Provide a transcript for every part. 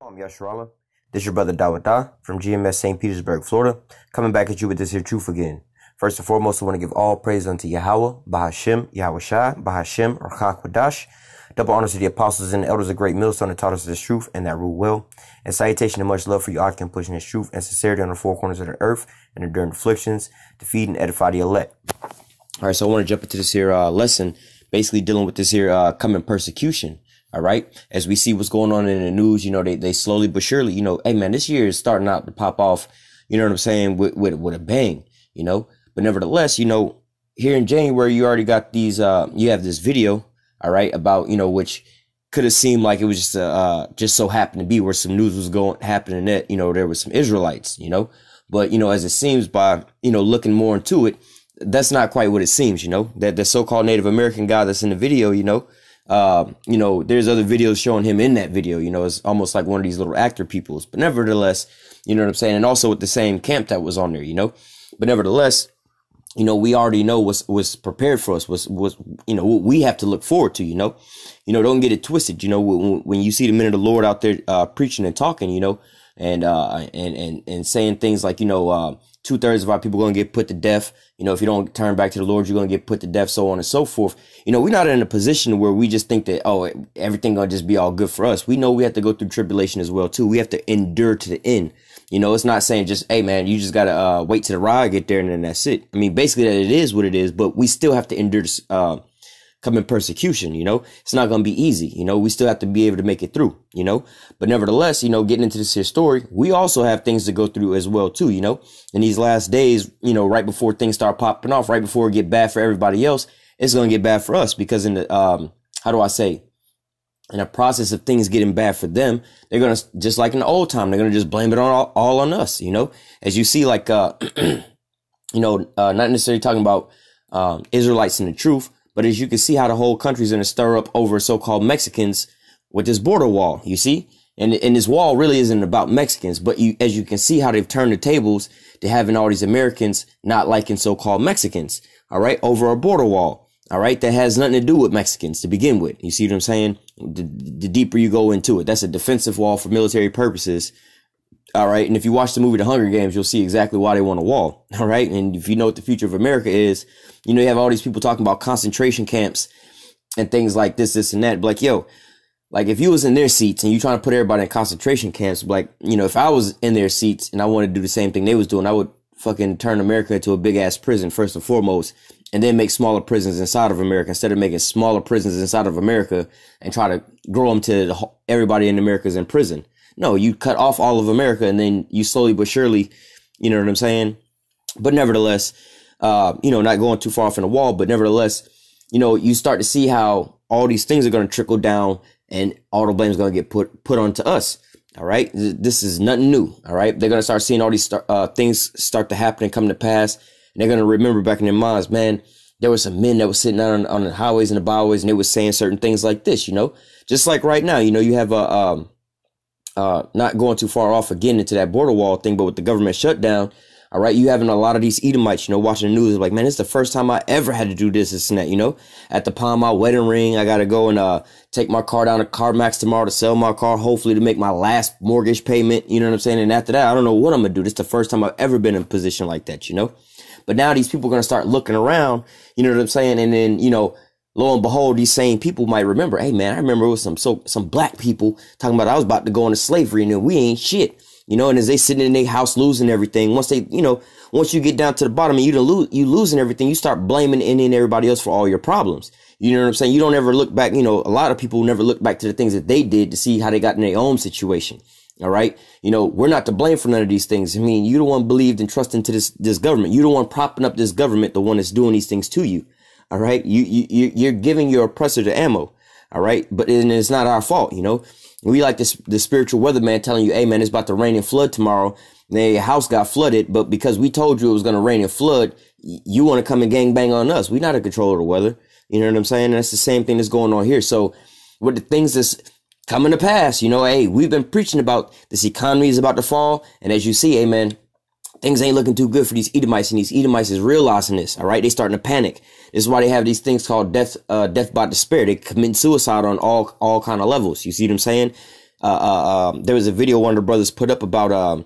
I'm Yasharala. This is your brother Dawada from GMS St. Petersburg, Florida, coming back at you with this here truth again. First and foremost, I want to give all praise unto Yahawah, Bahashem, YAHAWASHI, Bahashem, or HaKwadash. Double honors to the apostles and the elders of great Millstone that taught us this truth and that rule well. And salutation and much love for you all can pushing this truth and sincerity on the four corners of the earth and enduring afflictions to feed and edify the elect. All right, so I want to jump into this here lesson, basically dealing with this here coming persecution. All right. As we see what's going on in the news, you know, they slowly but surely, you know, hey, man, this year is starting out to pop off, you know what I'm saying, with a bang, you know. But nevertheless, you know, here in January, you already got these you have this video. All right. About, you know, which could have seemed like it was just so happened to be where some news was happening that, you know, there was some Israelites, you know. But, you know, as it seems by, you know, looking more into it, that's not quite what it seems, you know, that the so-called Native American guy that's in the video, you know, there's other videos showing him in that video, you know, it's almost like one of these little actor peoples, but nevertheless, you know what I'm saying? And also with the same camp that was on there, you know, but nevertheless, you know, we already know what's prepared for us, was, you know, what we have to look forward to, you know, don't get it twisted. You know, when you see the men of the Lord out there, preaching and talking, you know, and saying things like, you know, 2/3 of our people are going to get put to death. You know, if you don't turn back to the Lord, you're going to get put to death, so on and so forth. You know, we're not in a position where we just think that, oh, everything going to just be all good for us. We know we have to go through tribulation as well, too. We have to endure to the end. You know, it's not saying just, hey, man, you just got to wait till the ride get there and then that's it. I mean, basically, that it is what it is, but we still have to endure this coming persecution, you know. It's not going to be easy, you know. We still have to be able to make it through, you know. But nevertheless, you know, getting into this here story, we also have things to go through as well, too, you know. In these last days, you know, right before things start popping off, right before it get bad for everybody else, it's going to get bad for us because in the, how do I say, in the process of things getting bad for them, they're going to, just like in the old time, they're going to just blame it on all on us, you know. As you see, like, you know, not necessarily talking about Israelites and the truth, but as you can see how the whole country's going to stir up over so-called Mexicans with this border wall, you see? And this wall really isn't about Mexicans, but as you can see how they've turned the tables to having all these Americans not liking so-called Mexicans, all right, over a border wall, all right, that has nothing to do with Mexicans to begin with. You see what I'm saying? The deeper you go into it, that's a defensive wall for military purposes. All right. And if you watch the movie The Hunger Games, you'll see exactly why they want a wall. All right. And if you know what the future of America is, you know, you have all these people talking about concentration camps and things like this and that. But like, yo, like if you was in their seats and you trying to put everybody in concentration camps, like, you know, if I was in their seats and I wanted to do the same thing they was doing, I would fucking turn America into a big ass prison first and foremost, and then make smaller prisons inside of America instead of making smaller prisons inside of America and try to grow them to everybody in America is in prison. No, you cut off all of America and then you slowly but surely, you know what I'm saying? But nevertheless, you know, not going too far off in the wall, but nevertheless, you know, you start to see how all these things are going to trickle down and all the blame is going to get put onto us. All right. This is nothing new. All right. They're going to start seeing all these things start to happen and come to pass. And they're going to remember back in their minds, man, there were some men that were sitting out on the highways and the byways and they were saying certain things like this, you know, just like right now, you know, you have a not going too far off again into that border wall thing, but with the government shutdown, all right, you having a lot of these Edomites, you know, watching the news, like, man, it's the first time I ever had to do this and that, you know, at the pawn my wedding ring, I got to go and take my car down to CarMax tomorrow to sell my car, hopefully to make my last mortgage payment, you know what I'm saying? And after that, I don't know what I'm going to do. This is the first time I've ever been in a position like that, you know, but now these people are going to start looking around, you know what I'm saying? And then, you know, lo and behold, these same people might remember, hey, man, I remember it was some black people talking about I was about to go into slavery and then we ain't shit, you know, and as they sitting in their house losing everything, once they, you know, once you get down to the bottom and you losing everything, you start blaming any and everybody else for all your problems. You know what I'm saying? You don't ever look back. You know, a lot of people never look back to the things that they did to see how they got in their own situation. All right. You know, we're not to blame for none of these things. I mean, you the one believed and trusted into this government. You the one propping up this government, the one that's doing these things to you. All right. You're giving your oppressor the ammo. All right. But it's not our fault. You know, we like this, the spiritual weatherman telling you, hey, man, it's about to rain and flood tomorrow. Their house got flooded. But because we told you it was going to rain and flood, you want to come and gangbang on us. We're not in control of the weather. You know what I'm saying? And that's the same thing that's going on here. So with the things that's coming to pass, you know, hey, we've been preaching about this economy is about to fall. And as you see, hey, man, things ain't looking too good for these Edomites, and these Edomites is realizing this. All right. They starting to panic. This is why they have these things called death by despair. They commit suicide on all kind of levels. You see what I'm saying? there was a video one of the brothers put up about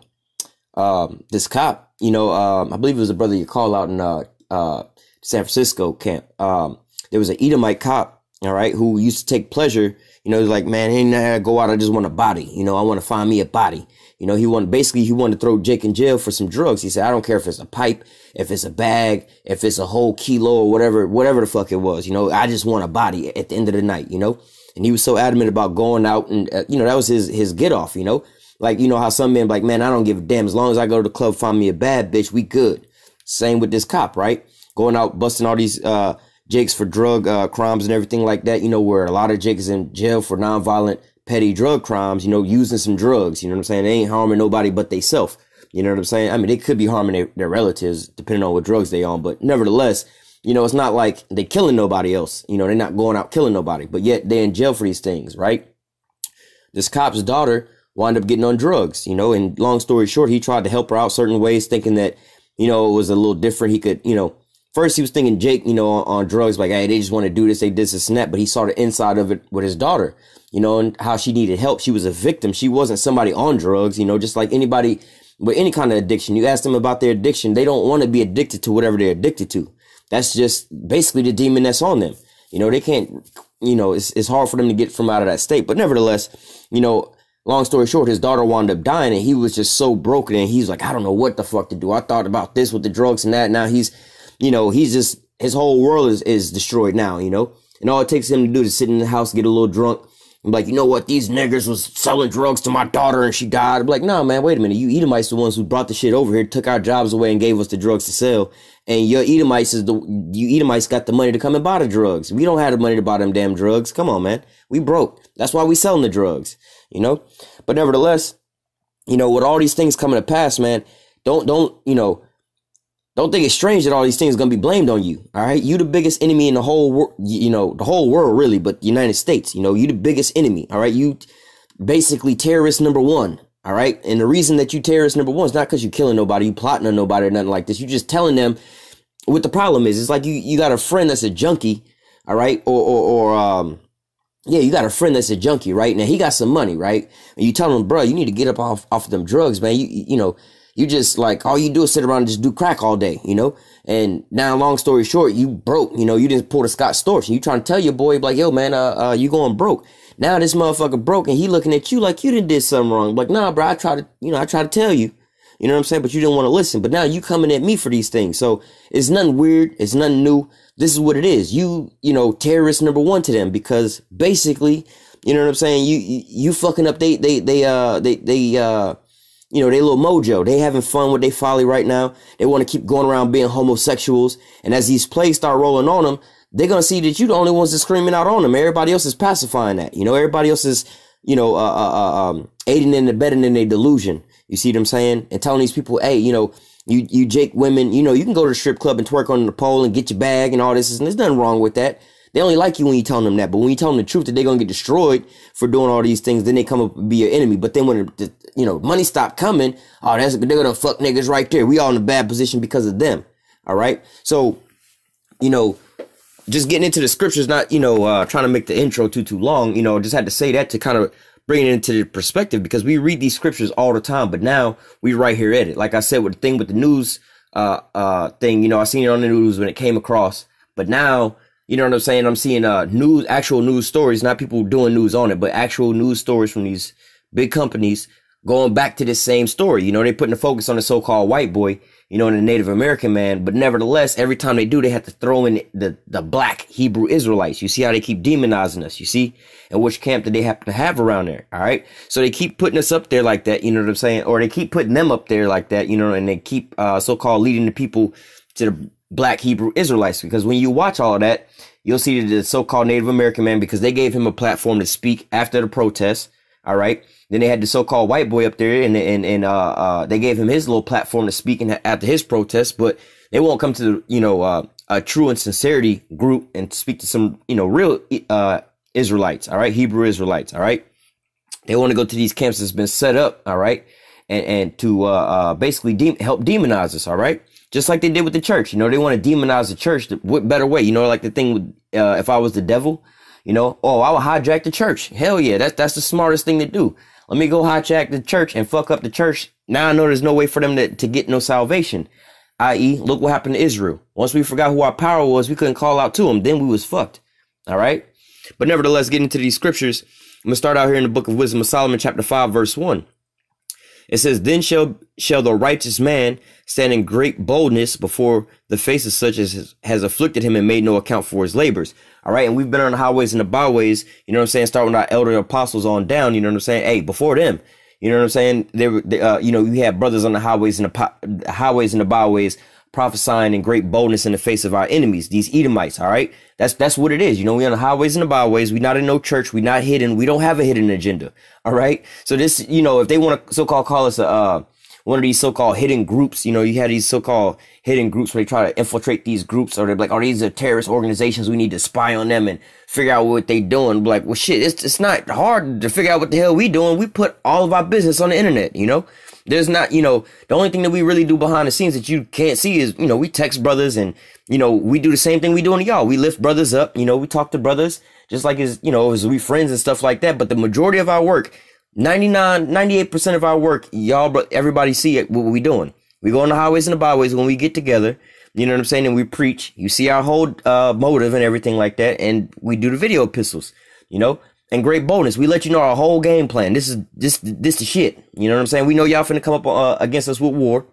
this cop. You know, I believe it was a brother you call out in San Francisco camp. There was an Edomite cop, all right, who used to take pleasure. You know, like, man, ain't nothing to go out. I just want a body. You know, I want to find me a body. You know, he wanted to throw Jake in jail for some drugs. He said, I don't care if it's a pipe, if it's a bag, if it's a whole kilo or whatever the fuck it was. You know, I just want a body at the end of the night, you know. And he was so adamant about going out and, you know, that was his get off, you know. Like, you know how some men like, man, I don't give a damn. As long as I go to the club, find me a bad bitch, we good. Same with this cop, right? Going out, busting all these Jakes for drug crimes and everything like that, you know, where a lot of Jakes is in jail for nonviolent, petty drug crimes, you know, using some drugs, you know what I'm saying? They ain't harming nobody but they self, you know what I'm saying? I mean, they could be harming their relatives depending on what drugs they on, but nevertheless, you know, it's not like they killing nobody else, you know, they're not going out killing nobody, but yet they're in jail for these things, right? This cop's daughter wound up getting on drugs, you know, and long story short, he tried to help her out certain ways, thinking that, you know, it was a little different. He could, you know, first he was thinking Jake, you know, on drugs, like, hey, they just want to do this, they did this and that, but he saw the inside of it with his daughter, you know, and how she needed help. She was a victim. She wasn't somebody on drugs, you know, just like anybody with any kind of addiction. You ask them about their addiction, they don't want to be addicted to whatever they're addicted to. That's just basically the demon that's on them. You know, they can't, you know, it's hard for them to get from out of that state. But nevertheless, you know, long story short, his daughter wound up dying and he was just so broken. And he's like, I don't know what the fuck to do. I thought about this with the drugs and that. Now he's, you know, he's just, his whole world is destroyed now, you know, and all it takes him to do is sit in the house, get a little drunk, and be like, you know what, these niggers was selling drugs to my daughter and she died. I'm like, nah, man, wait a minute. You Edomites the ones who brought the shit over here, took our jobs away and gave us the drugs to sell. And you Edomites got the money to come and buy the drugs. We don't have the money to buy them damn drugs. Come on, man. We broke. That's why we selling the drugs, you know, but nevertheless, you know, with all these things coming to pass, man, don't, you know, don't think it's strange that all these things are going to be blamed on you. All right. You the biggest enemy in the whole world, you know, the whole world really, but the United States, you know, you the biggest enemy. All right. You basically terrorist number one. All right. And the reason that you terrorist number one is not because you're killing nobody, you plotting on nobody or nothing like this. You just telling them what the problem is. It's like you got a friend that's a junkie. All right. Yeah, you got a friend that's a junkie. Right. Now he got some money. Right. And you tell him, bro, you need to get up off of them drugs, man. You know, you just like, all you do is sit around and just do crack all day, you know? And now, long story short, you broke, you know, you didn't pull the Scott Storch. You trying to tell your boy, like, yo, man, you going broke. Now this motherfucker broke and he looking at you like you did something wrong. Like, nah, bro, I try to tell you, you know what I'm saying? But you didn't want to listen. But now you coming at me for these things. So it's nothing weird. It's nothing new. This is what it is. You know, terrorist number one to them because basically, you know what I'm saying? You fucking up you know, they little mojo. They having fun with their folly right now. They want to keep going around being homosexuals. And as these plays start rolling on them, they're going to see that you the only ones that's screaming out on them. Everybody else is pacifying that. You know, everybody else is, you know, aiding and abetting in their delusion. You see what I'm saying? And telling these people, hey, you know, you Jake women, you know, you can go to the strip club and twerk on the pole and get your bag and all this. And there's nothing wrong with that. They only like you when you tell them that. But when you tell them the truth that they're going to get destroyed for doing all these things, then they come up and be your enemy. But then when, you know, money stop coming, oh, they're going to fuck niggas right there. We all in a bad position because of them. All right. So, you know, just getting into the scriptures, not, you know, trying to make the intro too long, you know, just had to say that to kind of bring it into the perspective because we read these scriptures all the time. But now we right here at it. Like I said, with the thing with the news thing, you know, I seen it on the news when it came across. But now, you know what I'm saying? I'm seeing actual news stories, not people doing news on it, but actual news stories from these big companies going back to this same story. You know, they're putting the focus on the so-called white boy, you know, and the Native American man. But nevertheless, every time they do, they have to throw in the black Hebrew Israelites. You see how they keep demonizing us, you see? And which camp do they have to have around there? All right. So they keep putting us up there like that, you know what I'm saying? Or they keep putting them up there like that, you know, and they keep so-called leading the people to the black Hebrew Israelites. Because when you watch all of that, you'll see the so-called Native American man, because they gave him a platform to speak after the protests. All right. Then they had the so-called white boy up there and they gave him his little platform to speak after his protest, but they won't come to the, you know, a true and sincerity group and speak to some, you know, real, Israelites. All right. Hebrew Israelites. All right. They want to go to these camps that's been set up. All right. And to, basically help demonize us. All right. Just like they did with the church. You know, they want to demonize the church. What better way? You know, like the thing with, if I was the devil, You know, oh, I would hijack the church. Hell yeah, that's the smartest thing to do. Let me go hijack the church and fuck up the church. Now I know there's no way for them to get no salvation. I.e., look what happened to Israel. Once we forgot who our power was, we couldn't call out to him. Then we was fucked. All right. But nevertheless, getting into these scriptures, I'm going to start out here in the book of Wisdom of Solomon, chapter 5, verse 1. It says, then shall the righteous man stand in great boldness before the face of such as has afflicted him and made no account for his labors. All right. And we've been on the highways and the byways, you know what I'm saying? Starting with our elder apostles on down, you know what I'm saying? Hey, before them, you know what I'm saying? You know, you had brothers on the highways and the byways prophesying in great boldness in the face of our enemies, these Edomites. All right. That's what it is. You know, we on the highways and the byways. We not in no church. We not hidden. We don't have a hidden agenda. All right. So this, you know, if they want to so-called call us one of these so-called hidden groups, you know, you had these so-called hidden groups where they try to infiltrate these groups, or they're like, oh, these are terrorist organizations. We need to spy on them and figure out what they doing. Like, well, shit, it's not hard to figure out what the hell we doing. We put all of our business on the internet, you know. There's not, you know, the only thing that we really do behind the scenes that you can't see is, you know, we text brothers and, you know, we do the same thing we doing to y'all. We lift brothers up, you know, we talk to brothers just like as, you know, as we friends and stuff like that. But the majority of our work, 98% of our work, y'all, everybody see it, what we doing. We go on the highways and the byways when we get together, you know what I'm saying? And we preach, you see our whole motive and everything like that. And we do the video epistles, you know. And great boldness, we let you know our whole game plan. This is the shit. You know what I'm saying? We know y'all finna come up against us with war.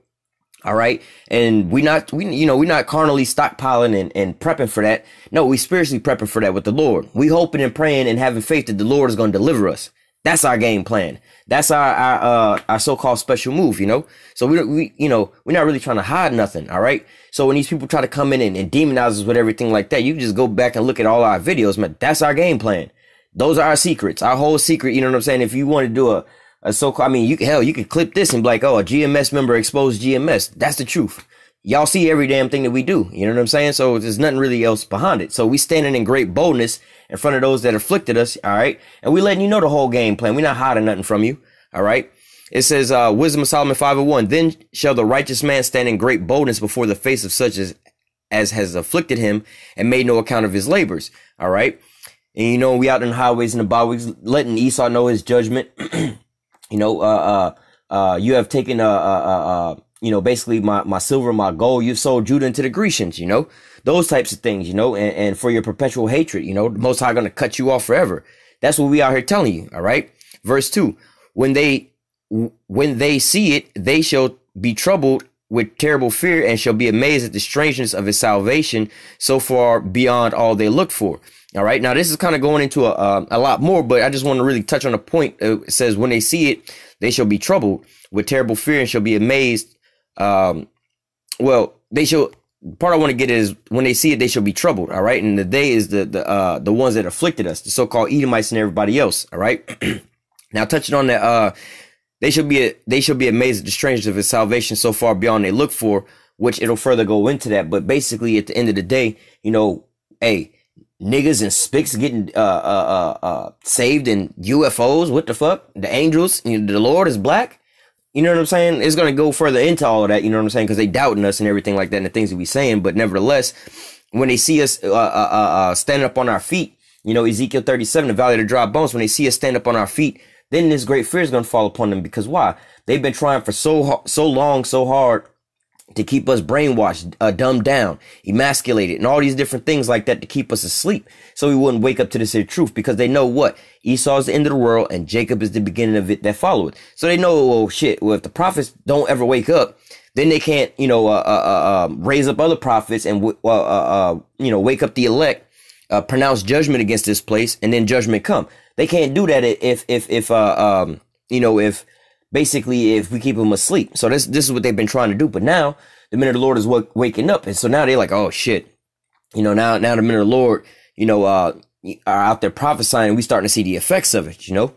All right. And we not carnally stockpiling and prepping for that. No, we spiritually prepping for that with the Lord. We hoping and praying and having faith that the Lord is going to deliver us. That's our game plan. That's our so-called special move, you know? So we you know, we're not really trying to hide nothing. All right. So when these people try to come in and demonize us with everything like that, you can just go back and look at all our videos, man. That's our game plan. Those are our secrets, our whole secret. You know what I'm saying? If you want to do a so-called, I mean, you could clip this and be like, oh, a GMS member exposed GMS. That's the truth. Y'all see every damn thing that we do. You know what I'm saying? So there's nothing really else behind it. So we standing in great boldness in front of those that afflicted us. All right. And we letting you know the whole game plan. We're not hiding nothing from you. All right. It says, Wisdom of Solomon 5:1. Then shall the righteous man stand in great boldness before the face of such as has afflicted him and made no account of his labors. All right. And, you know, we out in the highways and the byways, letting Esau know his judgment. You know, you have taken, you know, basically my silver, my gold. You've sold Judah into the Grecians, you know, those types of things, you know, and for your perpetual hatred, you know, the Most High going to cut you off forever. That's what we out here telling you. All right. Verse 2, when they see it, they shall be troubled with terrible fear and shall be amazed at the strangeness of his salvation so far beyond all they looked for. All right. Now, this is kind of going into a lot more, but I just want to really touch on a point. It says when they see it, they shall be troubled with terrible fear and shall be amazed. Well, they shall. Part I want to get is when they see it, they shall be troubled. All right. And the they is the ones that afflicted us, the so-called Edomites and everybody else. All right. Now, touching on that, they shall be amazed at the strangeness of his salvation so far beyond they look for, which it'll further go into that. But basically, at the end of the day, you know, hey, niggas and spics getting saved in UFOs. What the fuck? The angels, you know, the Lord is black. You know what I'm saying? It's going to go further into all of that. You know what I'm saying? Because they doubting us and everything like that and the things that we saying. But nevertheless, when they see us standing up on our feet, you know, Ezekiel 37, the valley of the dry bones, when they see us stand up on our feet, then this great fear is going to fall upon them. Because why? They've been trying for so long, so hard to keep us brainwashed, dumbed down, emasculated, and all these different things like that to keep us asleep. So we wouldn't wake up to this truth, because they know what? Esau is the end of the world and Jacob is the beginning of it that followed. So they know, oh shit, well, if the prophets don't ever wake up, then they can't, you know, raise up other prophets and, you know, wake up the elect, pronounce judgment against this place, and then judgment come. They can't do that if you know, if basically if we keep them asleep. So this is what they've been trying to do. But now the minute the Lord is waking up, and so now they're like, oh shit, you know, now the minute the Lord, you know, are out there prophesying, we starting to see the effects of it. You know,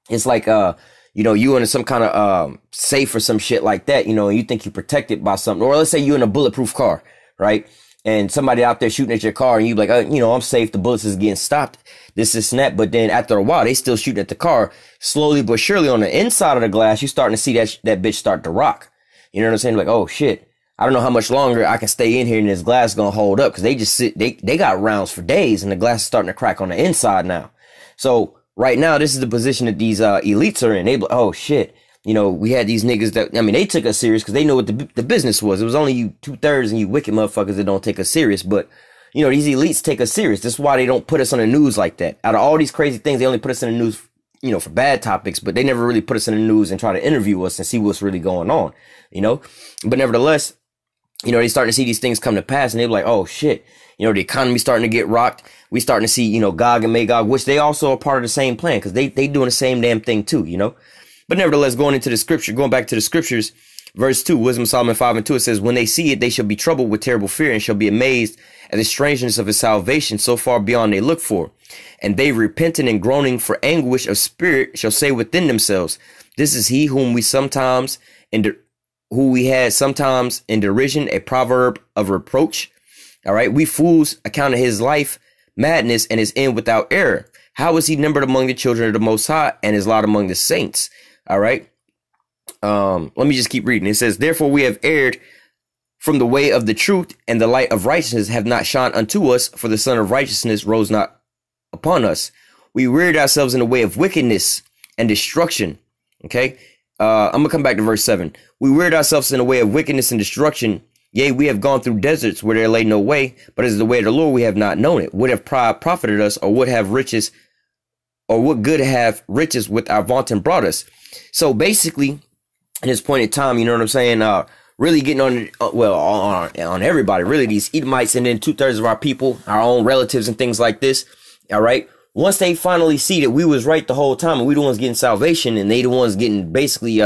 it's like you know, you in some kind of safe or some shit like that, you know, and you think you're protected by something, or let's say you in a bulletproof car, right? And somebody out there shooting at your car, and you like, you know, I'm safe. The bullets is getting stopped. This and that. But then after a while, they still shooting at the car. Slowly but surely, on the inside of the glass, you starting to see that bitch start to rock. You know what I'm saying? Like, oh shit, I don't know how much longer I can stay in here and this glass is gonna hold up, because they just sit, they got rounds for days and the glass is starting to crack on the inside now. So right now, this is the position that these elites are in. They like, oh shit, you know, we had these niggas that, I mean, they took us serious because they know what the business was. It was only you 2/3 and you wicked motherfuckers that don't take us serious. But you know, these elites take us serious. That's why they don't put us on the news like that. Out of all these crazy things, they only put us in the news, you know, for bad topics, but they never really put us in the news and try to interview us and see what's really going on, you know. But nevertheless, you know, they starting to see these things come to pass, and they're like, oh shit, you know, the economy's starting to get rocked. We starting to see, you know, Gog and Magog, which they also are part of the same plan, because they doing the same damn thing too, you know. But nevertheless, going back to the scriptures, verse 2, Wisdom of Solomon 5:2, it says, when they see it, they shall be troubled with terrible fear and shall be amazed at the strangeness of his salvation so far beyond they look for. And they repenting and groaning for anguish of spirit shall say within themselves, this is he whom we sometimes had sometimes in derision, a proverb of reproach. All right. We fools accounted his life madness and his end without error. How is he numbered among the children of the Most High and his lot among the saints? All right. Let me just keep reading. It says, therefore we have erred from the way of the truth, and the light of righteousness have not shone unto us, for the sun of righteousness rose not upon us. We reared ourselves in the way of wickedness and destruction. Okay. I'm gonna come back to verse 7. We reared ourselves in the way of wickedness and destruction. Yea, we have gone through deserts where there lay no way, but as the way of the Lord we have not known it. Would have pride profited us, or would have riches, or what good have riches with our vaunting brought us? So basically, at this point in time, you know what I'm saying? Really getting on everybody, really, these Edomites, and then 2/3 of our people, our own relatives and things like this. All right. Once they finally see that we was right the whole time and we the ones getting salvation, and they the ones getting basically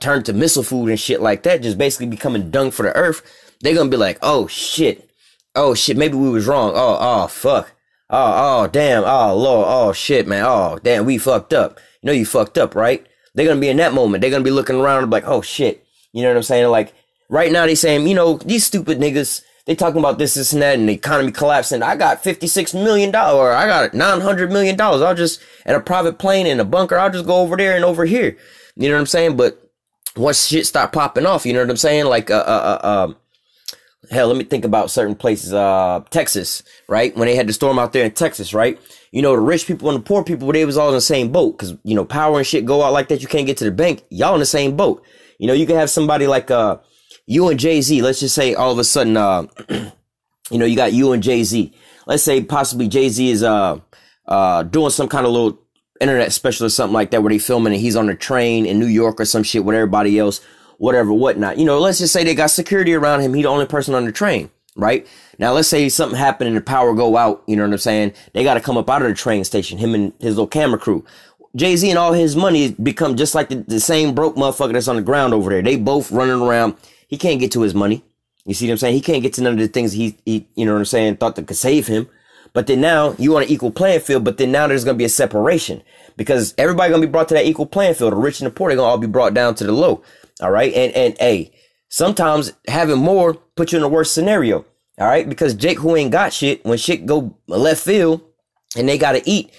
turned to missile food and shit like that, just basically becoming dung for the earth, they're gonna be like, oh shit, maybe we was wrong. Oh fuck, oh damn, oh Lord, oh shit, man, oh damn, we fucked up. You know you fucked up, right? They're gonna be in that moment. They're gonna be looking around and be like, oh shit, you know what I'm saying? Like right now they saying, you know, these stupid niggas, they talking about this and that, and the economy collapsing. I got $56 million, or I got $900 million. I'll just, in a private plane in a bunker, I'll just go over there and over here. You know what I'm saying? But once shit start popping off, you know what I'm saying? Like, hell, let me think about certain places. Texas, right? When they had the storm out there in Texas, right? You know, the rich people and the poor people, they was all in the same boat. Cause, you know, power and shit go out like that. You can't get to the bank. Y'all in the same boat. You know, you can have somebody like, you and Jay-Z, let's just say all of a sudden, you know, you got you and Jay-Z. Let's say possibly Jay-Z is doing some kind of little internet special or something like that, where they filming and he's on a train in New York or some shit with everybody else, whatever, whatnot. You know, let's just say they got security around him. He the only person on the train, right? Now, let's say something happened and the power go out. You know what I'm saying? They got to come up out of the train station, him and his little camera crew. Jay-Z and all his money become just like the same broke motherfucker that's on the ground over there. They both running around. He can't get to his money. You see what I'm saying? He can't get to none of the things he you know what I'm saying, thought that could save him. But then now you on an equal playing field, but then now there's going to be a separation, because everybody going to be brought to that equal playing field. The rich and the poor, they're going to all be brought down to the low. All right. And hey, sometimes having more put you in a worse scenario. All right. Because Jake, who ain't got shit, when shit go left field and they got to eat,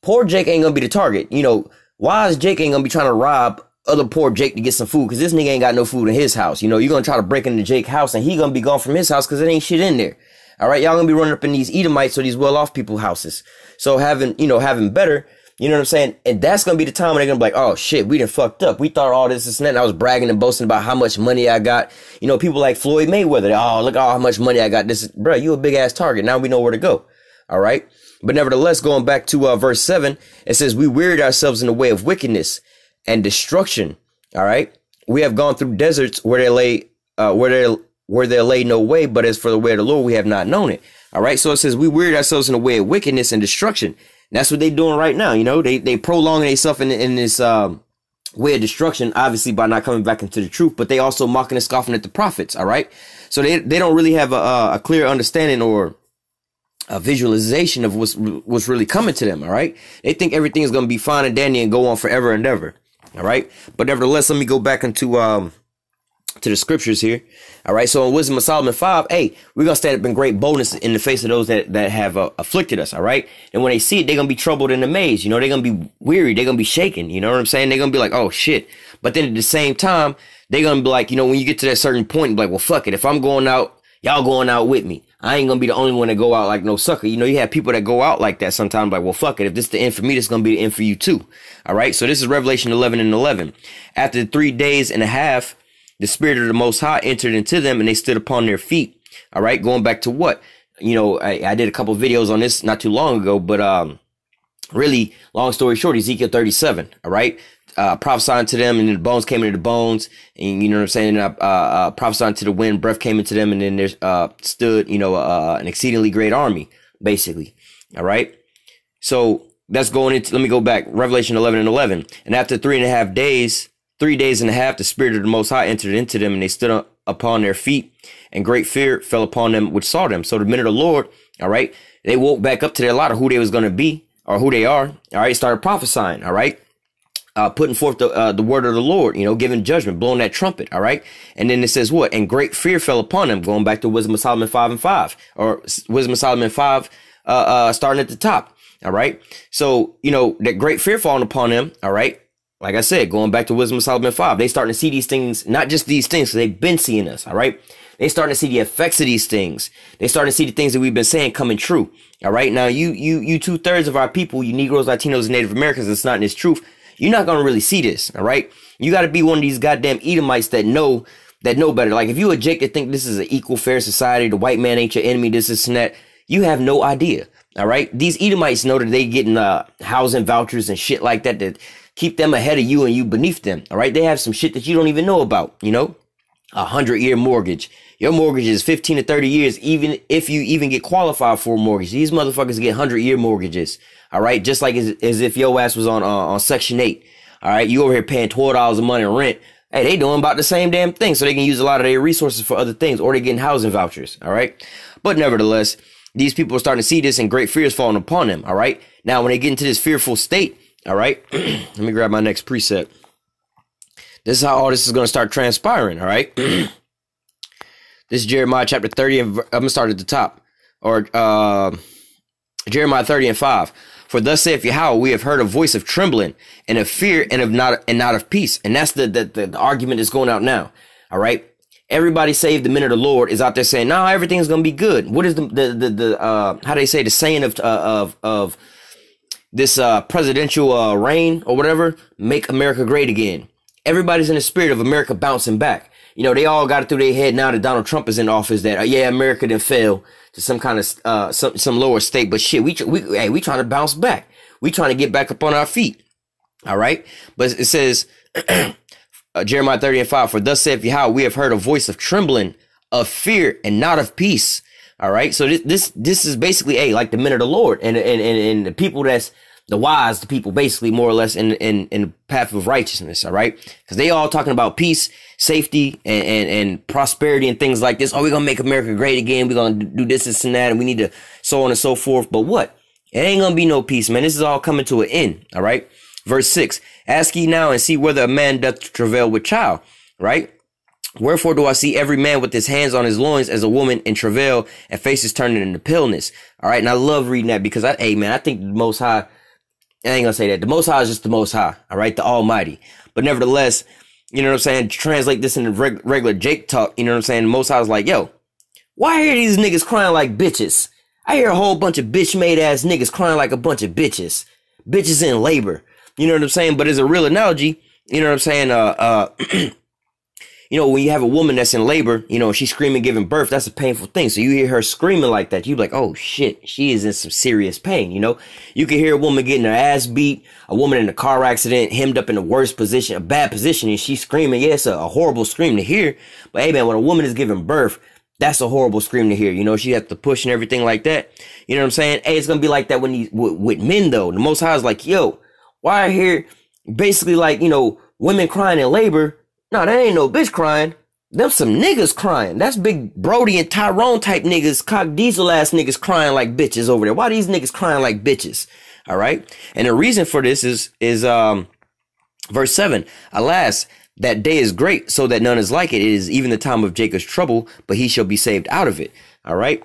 poor Jake ain't going to be the target. You know, wise Jake ain't going to be trying to rob other poor Jake to get some food, because this nigga ain't got no food in his house. You know, you're going to try to break into Jake's house and he going to be gone from his house because there ain't shit in there. All right. Y'all going to be running up in these Edomites or these well-off people's houses. So having better, you know what I'm saying? And that's going to be the time when they're going to be like, oh shit, we done fucked up. We thought all this and that. And I was bragging and boasting about how much money I got. You know, people like Floyd Mayweather. Oh, look how much money I got. Bro, you a big ass target. Now we know where to go. All right. But nevertheless, going back to verse 7, it says, we wearied ourselves in the way of wickedness and destruction. All right. We have gone through deserts where there lay no way, but as for the way of the Lord, we have not known it. All right. So it says we wearied ourselves in the way of wickedness and destruction. And that's what they're doing right now. You know, they prolonging themselves in this way of destruction, obviously by not coming back into the truth, but they also mocking and scoffing at the prophets. All right. So they don't really have a clear understanding or a visualization of what's really coming to them. All right. They think everything is going to be fine and dandy and go on forever and ever. All right. But nevertheless, let me go back into to the scriptures here. All right. So in Wisdom of Solomon 5, hey, we're going to stand up in great boldness in the face of those that have afflicted us. All right. And when they see it, they're going to be troubled and amazed. You know, they're going to be weary. They're going to be shaken. You know what I'm saying? They're going to be like, oh, shit. But then at the same time, they're going to be like, you know, when you get to that certain point, like, well, fuck it. If I'm going out, y'all going out with me. I ain't going to be the only one to go out like no sucker. You know, you have people that go out like that sometimes, like, well, fuck it. If this is the end for me, this is going to be the end for you too. All right. So this is Revelation 11:11. After 3 days and a half, the Spirit of the Most High entered into them and they stood upon their feet. All right. Going back to what? You know, I did a couple of videos on this not too long ago, but really, long story short, Ezekiel 37. All right. Prophesying to them, and then the bones came into the bones, and you know what I'm saying? Prophesying to the wind, breath came into them, and then there's stood, you know, an exceedingly great army, basically. All right. So that's going into, let me go back, Revelation 11:11. And after 3.5 days, 3 days and a half, the Spirit of the Most High entered into them, and they stood upon their feet, and great fear fell upon them which saw them. So the men of the Lord, all right, they woke back up to their lot of who they was going to be, or who they are. All right. Started prophesying. All right. Putting forth the word of the Lord, you know, giving judgment, blowing that trumpet. All right. And then it says what? And great fear fell upon them, going back to Wisdom of Solomon 5:5, or Wisdom of Solomon 5, starting at the top. All right. So, you know, that great fear falling upon them. All right. Like I said, going back to Wisdom of Solomon 5, they starting to see these things, not just these things, because they've been seeing us. All right. They starting to see the effects of these things. They starting to see the things that we've been saying coming true. All right. Now, you 2/3 of our people, you Negroes, Latinos, and Native Americans, it's not in this truth. You're not going to really see this. All right. You got to be one of these goddamn Edomites that know better. Like if you a Jake that think this is an equal, fair society, the white man ain't your enemy, this and that, you have no idea. All right. These Edomites know that they getting housing vouchers and shit like that that keep them ahead of you and you beneath them. All right. They have some shit that you don't even know about, you know, 100-year mortgage. Your mortgage is 15 to 30 years, even if you even get qualified for a mortgage. These motherfuckers get 100-year mortgages. All right. Just like as if your ass was on Section 8. All right. You over here paying $12 a month in rent. Hey, they doing about the same damn thing. So they can use a lot of their resources for other things, or they getting housing vouchers. All right. But nevertheless, these people are starting to see this and great fear is falling upon them. All right. Now, when they get into this fearful state. All right. Let me grab my next preset. This is how all this is going to start transpiring. All right. This is Jeremiah chapter 30. And I'm going to start at the top. Or Jeremiah 30:5. For thus saith Yahawah, we have heard a voice of trembling and of fear and of not of peace. And that's the argument that's going out now. All right. Everybody save the men of the Lord is out there saying, no, everything's going to be good. What is the how they say the saying of this presidential reign or whatever? Make America great again. Everybody's in the spirit of America bouncing back. You know, they all got it through their head now that Donald Trump is in office that, yeah, America didn't fail to some kind of, some lower state. But shit, we trying to bounce back. We trying to get back up on our feet. All right. But it says, Jeremiah 30:5, for thus saith Yahawah, we have heard a voice of trembling, of fear, and not of peace. All right. So this is basically, like the men of the Lord and the people that's, the wise, the people basically more or less in the path of righteousness. All right. Because they all talking about peace, safety, and prosperity and things like this. Oh, we're going to make America great again. We're going to do this and that. And we need to so on and so forth. But what? It ain't going to be no peace, man. This is all coming to an end. All right. Verse 6. Ask ye now and see whether a man doth travail with child. Right. Wherefore do I see every man with his hands on his loins as a woman in travail and faces turning into paleness. All right. And I love reading that because I think the Most High, I ain't gonna say that. The Most High is just the Most High. All right. The Almighty. But nevertheless, you know what I'm saying? Translate this into regular Jake talk. You know what I'm saying? The Most High is like, yo, why I hear these niggas crying like bitches? I hear a whole bunch of bitch made ass niggas crying like a bunch of bitches. Bitches in labor. You know what I'm saying? But as a real analogy, you know what I'm saying? You know, when you have a woman that's in labor, you know, she's screaming, giving birth, that's a painful thing. So you hear her screaming like that, you be like, oh shit, she is in some serious pain. You know, you can hear a woman getting her ass beat, a woman in a car accident, hemmed up in the worst position, a bad position, and she's screaming. Yeah, it's a horrible scream to hear. But hey man, when a woman is giving birth, that's a horrible scream to hear. You know, she has to push and everything like that. You know what I'm saying? Hey, it's going to be like that when with men though. The Most High is like, yo, why I hear basically like, you know, women crying in labor. No, that ain't no bitch crying. Them some niggas crying. That's Big Brody and Tyrone type niggas, cock diesel ass niggas crying like bitches over there. Why these niggas crying like bitches? All right. And the reason for this is Verse 7, alas, that day is great, so that none is like it. It is even the time of Jacob's trouble, but he shall be saved out of it. All right.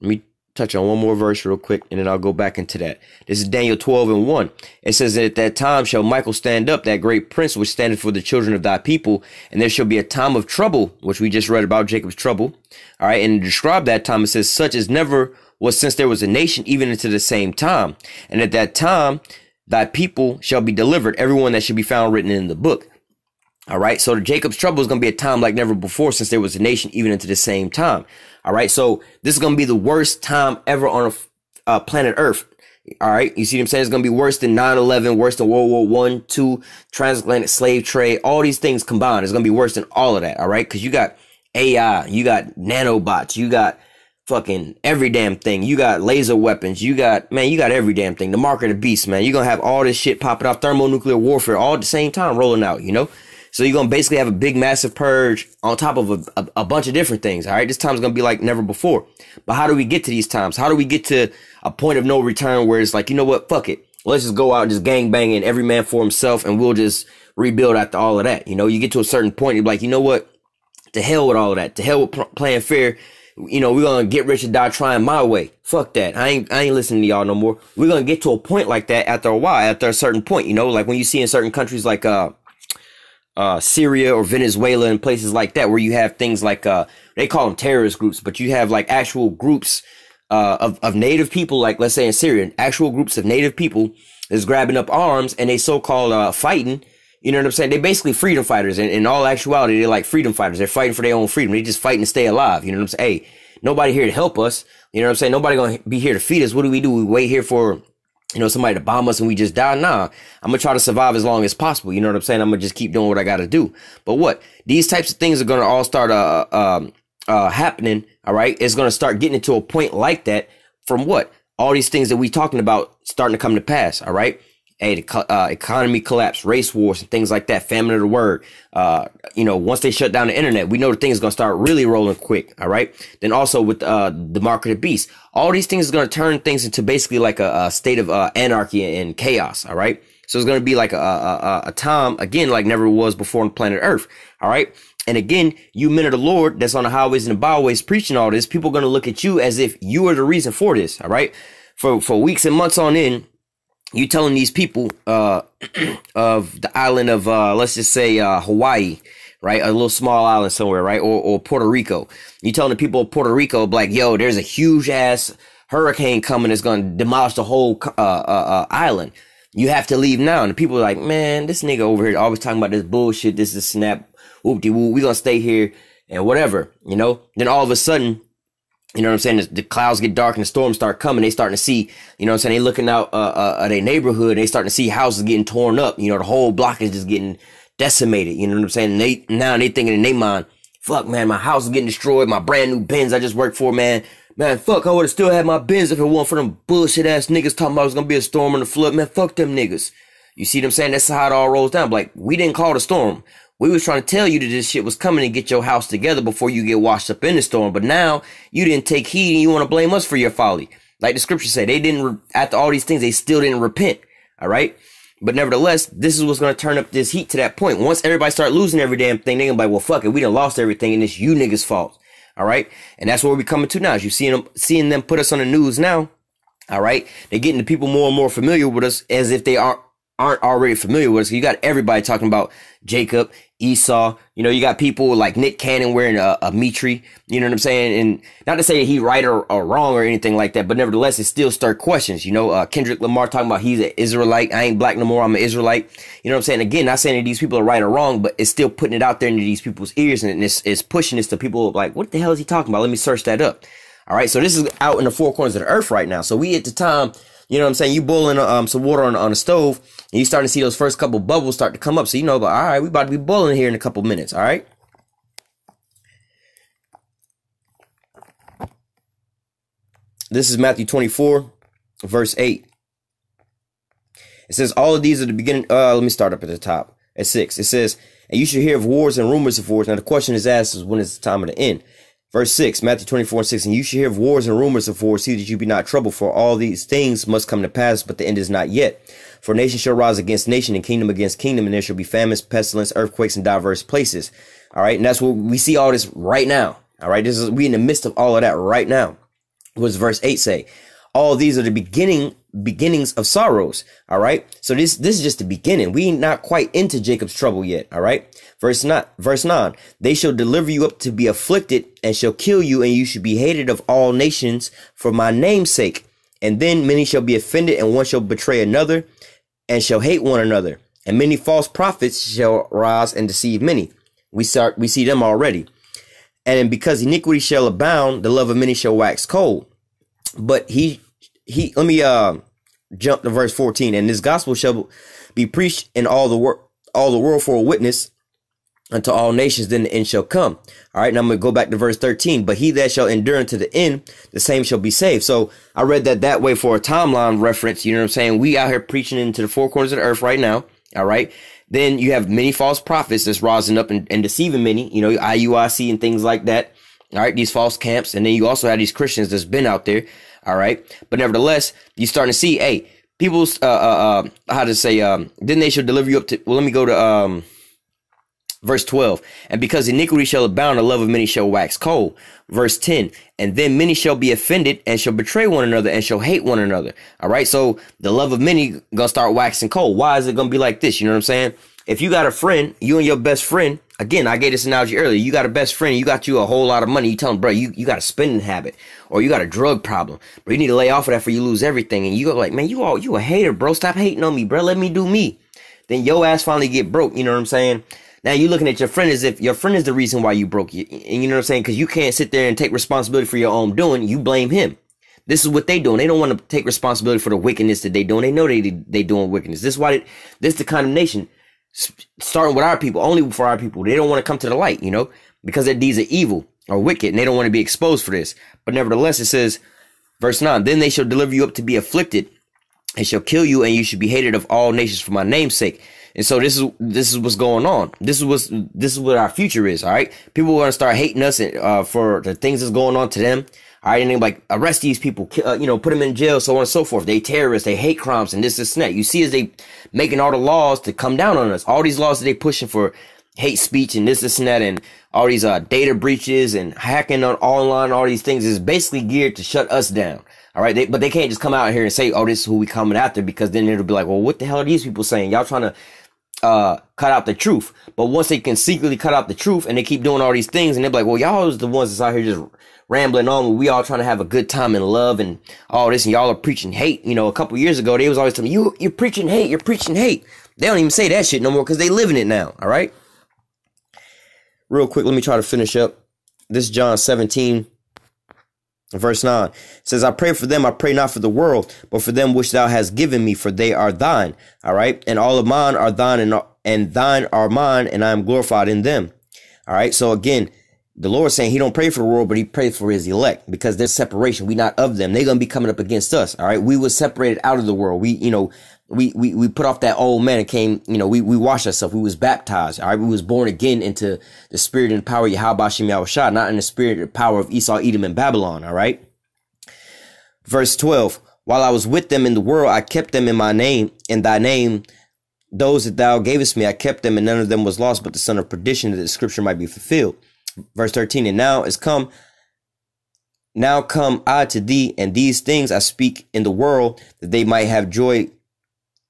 Let me touch on one more verse real quick, and then I'll go back into that. This is Daniel 12:1. It says, at that time shall Michael stand up, that great prince which standeth for the children of thy people, and there shall be a time of trouble, which we just read about, Jacob's trouble. All right. And to describe that time, it says, such as never was since there was a nation, even into the same time. And at that time, thy people shall be delivered, everyone that should be found written in the book. All right. So the Jacob's trouble is going to be a time like never before since there was a nation, even into the same time. All right. So this is going to be the worst time ever on planet Earth. All right. You see what I'm saying? It's going to be worse than 9/11, worse than World War I, II, transatlantic slave trade, all these things combined. It's going to be worse than all of that. All right. Because you got AI, you got nanobots, you got fucking every damn thing. You got laser weapons. You got every damn thing. The mark of the beast, man. You're going to have all this shit popping off, thermonuclear warfare, all at the same time rolling out, you know? So you're going to basically have a big, massive purge on top of a bunch of different things. All right. This time's going to be like never before. But how do we get to these times? How do we get to a point of no return where it's like, you know what? Fuck it. Let's just go out and just gang banging every man for himself, and we'll just rebuild after all of that. You know, you get to a certain point, you're like, you know what? To hell with all of that. To hell with playing fair. You know, we're going to get rich or die trying my way. Fuck that. I ain't listening to y'all no more. We're going to get to a point like that after a while, after a certain point, you know, like when you see in certain countries like, Syria or Venezuela and places like that, where you have things like, they call them terrorist groups, but you have like actual groups, of native people, like let's say in Syria, actual groups of native people is grabbing up arms and they so-called, fighting. You know what I'm saying? They're basically freedom fighters. And in all actuality, they're like freedom fighters. They're fighting for their own freedom. They're just fighting to stay alive. You know what I'm saying? Hey, nobody here to help us. You know what I'm saying? Nobody going to be here to feed us. What do? We wait here for, you know, somebody to bomb us and we just die? Nah, I'm going to try to survive as long as possible. You know what I'm saying? I'm going to just keep doing what I got to do. But what? These types of things are going to all start happening. All right. It's going to start getting to a point like that from what? All these things that we talking about starting to come to pass. All right. Hey, the economy collapse, race wars, and things like that, famine of the word. You know, once they shut down the internet, we know the things are going to start really rolling quick. All right. Then also with the mark of the beast, all these things is going to turn things into basically like a state of anarchy and chaos. All right. So it's going to be like a time, again, like never was before on planet Earth. All right. And again, you men of the Lord that's on the highways and the byways preaching all this, people are going to look at you as if you are the reason for this. All right. For weeks and months on end, you telling these people of the island of, let's just say, Hawaii, right? A little small island somewhere, right? Or Puerto Rico. You telling the people of Puerto Rico, like, yo, there's a huge ass hurricane coming that's going to demolish the whole island. You have to leave now. And the people are like, man, this nigga over here always talking about this bullshit. This is snap. Whoop-de-woo. We going to stay here and whatever, you know? Then all of a sudden, you know what I'm saying? The clouds get dark and the storms start coming. They starting to see, you know what I'm saying? They looking out at their neighborhood. They starting to see houses getting torn up. You know, the whole block is just getting decimated. You know what I'm saying? And they thinking in their mind, fuck, man, my house is getting destroyed. My brand new Benz I just worked for, man. Man, fuck, I would have still had my Benz if it weren't for them bullshit ass niggas talking about it was going to be a storm and a flood. Man, fuck them niggas. You see what I'm saying? That's how it all rolls down. Like, we didn't call the storm. We was trying to tell you that this shit was coming to get your house together before you get washed up in the storm. But now you didn't take heed and you want to blame us for your folly. Like the scripture said, they didn't, after all these things, they still didn't repent. All right. But nevertheless, this is what's going to turn up this heat to that point. Once everybody start losing every damn thing, they're going to be like, well, fuck it. We done lost everything and it's you niggas' fault. All right. And that's where we're coming to now. As you seeing them put us on the news now. All right. They're getting the people more and more familiar with us as if they aren't already familiar with us. You got everybody talking about Jacob, Esau. You know, you got people like Nick Cannon wearing a Mitri. You know what I'm saying? And not to say that he right or wrong or anything like that, but nevertheless, it still stirred questions. You know, Kendrick Lamar talking about he's an Israelite. I ain't black no more. I'm an Israelite. You know what I'm saying? Again, not saying that these people are right or wrong, but it's still putting it out there into these people's ears, and it's pushing this to people like, what the hell is he talking about? Let me search that up. All right. So this is out in the four corners of the earth right now. So we at the time, you know what I'm saying? You boiling some water on the stove, and you starting to see those first couple bubbles start to come up. So you know, but all right, we about to be boiling here in a couple minutes. All right. This is Matthew 24, verse 8. It says, all of these are the beginning. Let me start up at the top at 6. It says, and you should hear of wars and rumors of wars. Now the question is asked is, when is the time of the end? Verse 6, Matthew 24:6, and you shall hear of wars and rumors of wars. See that you be not troubled, for all these things must come to pass, but the end is not yet. For nation shall rise against nation, and kingdom against kingdom, and there shall be famines, pestilence, earthquakes in diverse places. All right, and that's what we see all this right now. All right, we in the midst of all of that right now. What does verse 8 say? All these are the beginnings of sorrows. All right, so this is just the beginning. We ain't not quite into Jacob's trouble yet. All right. Verse 9, they shall deliver you up to be afflicted and shall kill you, and you shall be hated of all nations for my name's sake. And then many shall be offended, and one shall betray another and shall hate one another. And many false prophets shall rise and deceive many. We see them already. And because iniquity shall abound, the love of many shall wax cold. But let me jump to verse 14. And this gospel shall be preached in all the world for a witness unto all nations, then the end shall come. All right, now I'm going to go back to verse 13. But he that shall endure unto the end, the same shall be saved. So I read that way for a timeline reference. You know what I'm saying? We out here preaching into the four corners of the earth right now. All right. Then you have many false prophets that's rising up and deceiving many, you know, IUIC and things like that. All right. These false camps. And then you also have these Christians that's been out there. All right. But nevertheless, you're starting to see, hey, people's, how to say, then they shall deliver you up to, well, let me go to, verse 12, and because iniquity shall abound, the love of many shall wax cold. Verse 10, and then many shall be offended and shall betray one another and shall hate one another. All right, so the love of many gonna start waxing cold. Why is it gonna be like this? You know what I'm saying? If you got a friend, you and your best friend, again, I gave this analogy earlier. You got a best friend, you got you a whole lot of money. You tell them, bro, you got a spending habit or you got a drug problem, but you need to lay off of that before you lose everything. And you go like, man, you a hater, bro. Stop hating on me, bro. Let me do me. Then your ass finally get broke. You know what I'm saying? Now you're looking at your friend as if your friend is the reason why you broke. And you know what I'm saying? Because you can't sit there and take responsibility for your own doing. You blame him. This is what they doing. They don't want to take responsibility for the wickedness that they doing. They know they doing wickedness. This is why this is the condemnation starting with our people, only for our people. They don't want to come to the light, you know, because their deeds are evil or wicked, and they don't want to be exposed for this. But nevertheless, it says, verse 9, then they shall deliver you up to be afflicted and shall kill you, and you should be hated of all nations for my name's sake. And so this is what's going on. This is what our future is. All right. People are going to start hating us for the things that's going on to them. All right. And they like arrest these people, you know, put them in jail, so on and so forth. They terrorists, they hate crimes and this and that. You see, as they making all the laws to come down on us, all these laws that they pushing for hate speech and this and that, and all these data breaches and hacking on online, all these things is basically geared to shut us down. All right. But they can't just come out here and say, oh, this is who we coming after, because then it'll be like, well, what the hell are these people saying? Y'all trying to cut out the truth. But once they can secretly cut out the truth and they keep doing all these things, and they're like, well, y'all is the ones that's out here just rambling on. We all trying to have a good time and love and all this, and y'all are preaching hate. You know, a couple years ago, they was always telling me, you're preaching hate. You're preaching hate. They don't even say that shit no more because they live in it now. All right. Real quick, let me try to finish up. This is John 17. Verse 9 says, I pray for them. I pray not for the world, but for them which thou hast given me, for they are thine. All right. And all of mine are thine, and thine are mine, and I am glorified in them. All right. So again, the Lord is saying he don't pray for the world, but he prays for his elect, because there's separation. We not of them. They're going to be coming up against us. All right. We was separated out of the world. We put off that old man and came, you know, we washed ourselves. We was baptized. All right. We was born again into the spirit and power of YAHAWASHI, not in the spirit and power of Esau, Edom, and Babylon. All right. Verse 12, while I was with them in the world, I kept them in my name, in thy name. Those that thou gavest me, I kept them, and none of them was lost, but the son of perdition, that the scripture might be fulfilled. Verse 13, and now come I to thee, and these things I speak in the world, that they might have joy,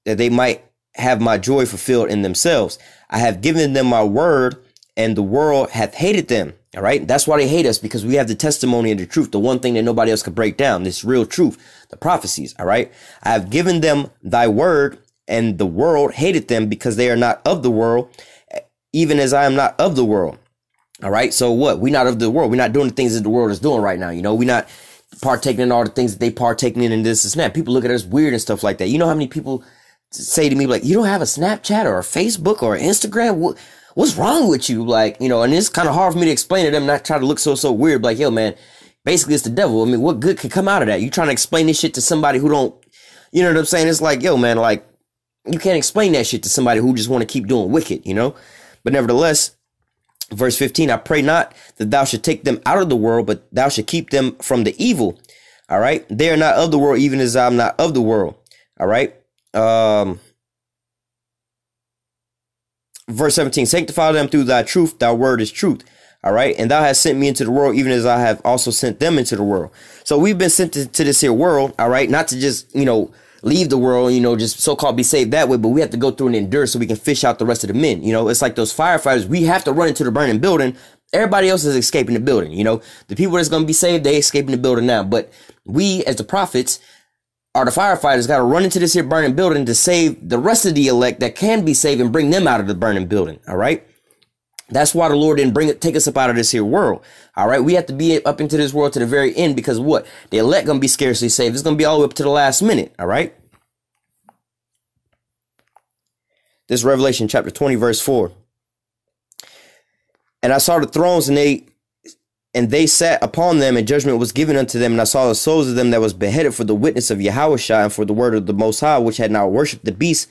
that they might have my joy fulfilled in themselves. I have given them my word, and the world hath hated them. All right. That's why they hate us, because we have the testimony of the truth. The one thing that nobody else could break down, this real truth, the prophecies. All right. I have given them thy word, and the world hated them, because they are not of the world, even as I am not of the world. All right. So what? We're not of the world. We're not doing the things that the world is doing right now. You know, we're not partaking in all the things that they partaking in this and that. People look at us weird and stuff like that. You know how many people say to me, like, you don't have a Snapchat or a Facebook or Instagram? What's wrong with you? Like, you know, and it's kind of hard for me to explain to them, not try to look so weird. Like, yo, man, basically it's the devil. I mean, what good could come out of that? You trying to explain this shit to somebody who don't, you know what I'm saying? It's like, yo, man, like, you can't explain that shit to somebody who just want to keep doing wicked, you know? But nevertheless, Verse 15, I pray not that thou should take them out of the world, but thou should keep them from the evil. All right. They are not of the world, even as I'm not of the world. All right. Verse 17, sanctify them through thy truth. Thy word is truth. All right. And thou hast sent me into the world, even as I have also sent them into the world. So we've been sent to this here world. All right. Not to just, leave the world, just so-called be saved that way, but we have to go through and endure so we can fish out the rest of the men. It's like those firefighters. We have to run into the burning building. Everybody else is escaping the building. The people that's going to be saved, they escaping the building now. But we, as the prophets, are the firefighters, got to run into this here burning building to save the rest of the elect that can be saved and bring them out of the burning building. All right. That's why the Lord didn't take us up out of this here world. All right. We have to be up into this world to the very end, because what? The elect going to be scarcely saved. It's going to be all the way up to the last minute. All right. This is Revelation chapter 20, verse 4. And I saw the thrones, and they sat upon them, and judgment was given unto them. And I saw the souls of them that was beheaded for the witness of YAHAWASHI and for the word of the Most High, which had not worshipped the beast,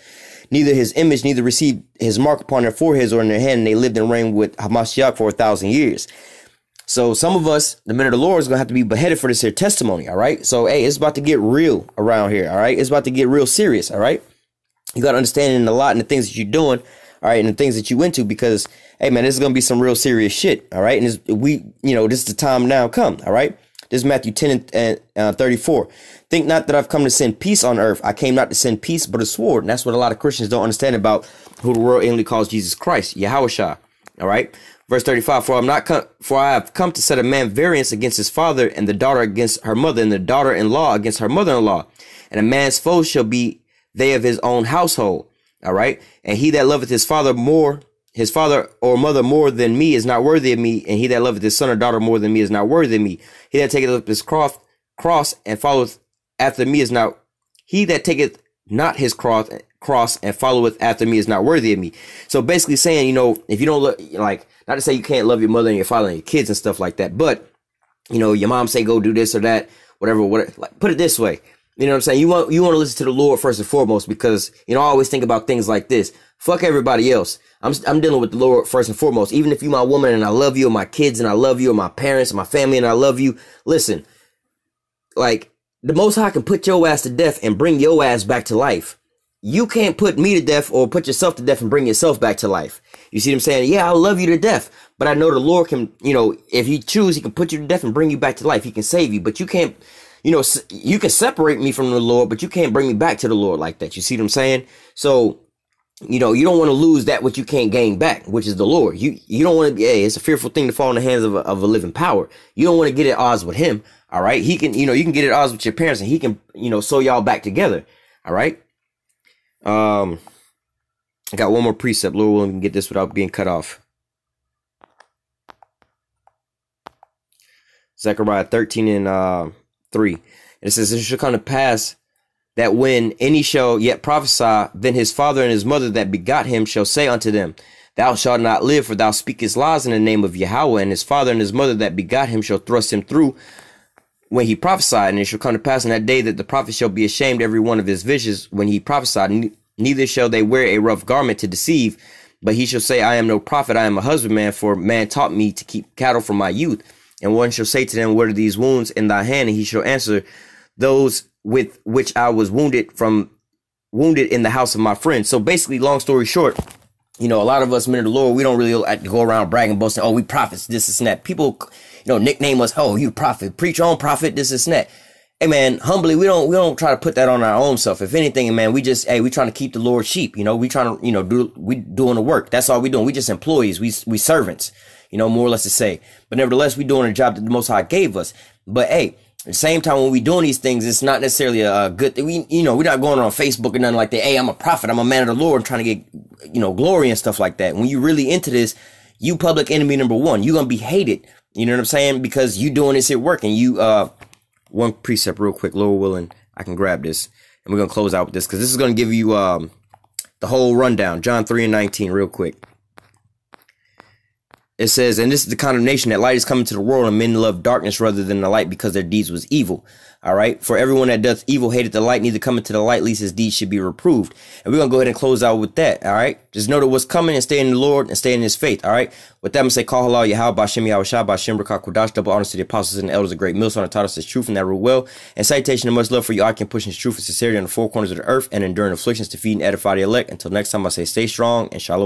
neither his image, neither received his mark upon their foreheads or in their hand. And they lived and reigned with Hamashiach for 1,000 years. So some of us, the men of the Lord, is going to have to be beheaded for this here testimony. All right. So, hey, it's about to get real around here. All right. It's about to get real serious. All right. You got to understand in a lot in the things that you're doing. All right. And the things that you went to, because, hey, man, this is going to be some real serious shit. All right. And this is the time now come. All right. This is Matthew 10 and 34. Think not that I've come to send peace on earth. I came not to send peace, but a sword. And that's what a lot of Christians don't understand about who the world inwardly calls Jesus Christ, YAHAWASHI. All right. Verse 35. For I have come to set a man variance against his father, and the daughter against her mother, and the daughter-in-law against her mother-in-law. And a man's foes shall be they of his own household. All right. And he that loveth his father or mother more than me is not worthy of me. And he that loveth his son or daughter more than me is not worthy of me. He that taketh up his cross and followeth after me is not, he that taketh not his cross and followeth after me is not worthy of me. So basically saying, if you don't look, like, not to say you can't love your mother and your father and your kids and stuff like that, but, your mom say, go do this or that, whatever, like, put it this way. You know what I'm saying? You want to listen to the Lord first and foremost, because, I always think about things like this. Fuck everybody else. I'm dealing with the Lord first and foremost. Even if you my woman and I love you, or my kids and I love you, or my parents and my family and I love you. Listen, like, the Most High can put your ass to death and bring your ass back to life. You can't put me to death or put yourself to death and bring yourself back to life. You see what I'm saying? Yeah, I love you to death, but I know the Lord can, if he choose, he can put you to death and bring you back to life. He can save you, but you can't. You can separate me from the Lord, but you can't bring me back to the Lord like that. You see what I'm saying? So, you don't want to lose that which you can't gain back, which is the Lord. You don't want to be, it's a fearful thing to fall in the hands of a living power. You don't want to get at odds with him. All right. He can, you can get at odds with your parents, and he can, sew y'all back together. All right. I got one more precept. Lord willing, we can get this without being cut off. Zechariah 13 and 3. It says, it shall come to pass that when any shall yet prophesy, then his father and his mother that begot him shall say unto them, thou shalt not live, for thou speakest lies in the name of Yahweh. And his father and his mother that begot him shall thrust him through when he prophesied. And it shall come to pass in that day that the prophet shall be ashamed every one of his visions when he prophesied. Neither shall they wear a rough garment to deceive, but he shall say, I am no prophet, I am a husbandman, for man taught me to keep cattle from my youth. And one shall say to them, what are these wounds in thy hand? And he shall answer, those with which I was wounded in the house of my friend. So basically, long story short, a lot of us men of the Lord, we don't really like to go around bragging, boasting, oh, we prophets, this and that. People, nickname us, oh, you prophet, preach your own prophet, this and that. Hey man, humbly, we don't try to put that on our own self. If anything, man, we just, we trying to keep the Lord's sheep. We trying to, we doing the work. That's all we doing. We just employees. We servants, more or less to say. But nevertheless, we doing a job that the Most High gave us. But hey, at the same time, when we doing these things, it's not necessarily a good thing. We're not going on Facebook or nothing like that. Hey, I'm a prophet. I'm a man of the Lord, trying to get, glory and stuff like that. When you really into this, you public enemy number one. You're going to be hated. You know what I'm saying? Because you doing this at work, and you, one precept real quick, Lord willing, I can grab this, and we're going to close out with this, because this is going to give you the whole rundown. John 3 and 19 real quick. It says, and this is the condemnation, that light is coming to the world, and men love darkness rather than the light, because their deeds was evil. All right. For everyone that doth evil hated the light, neither coming to the light, lest his deeds should be reproved. And we're going to go ahead and close out with that. All right. Just know that what's coming, and stay in the Lord and stay in his faith. All right. With that, I'm going to say, call halal, Yahawah, Ba'ashem, Yahawashi, Ba'ashem, Qudash, double honors to the apostles and the elders of great Millstone, taught us this truth and that rule well. And citation and much love for you, I can push his truth and sincerity on the four corners of the earth, and enduring afflictions to feed and edify the elect. Until next time, I say, stay strong and shalom.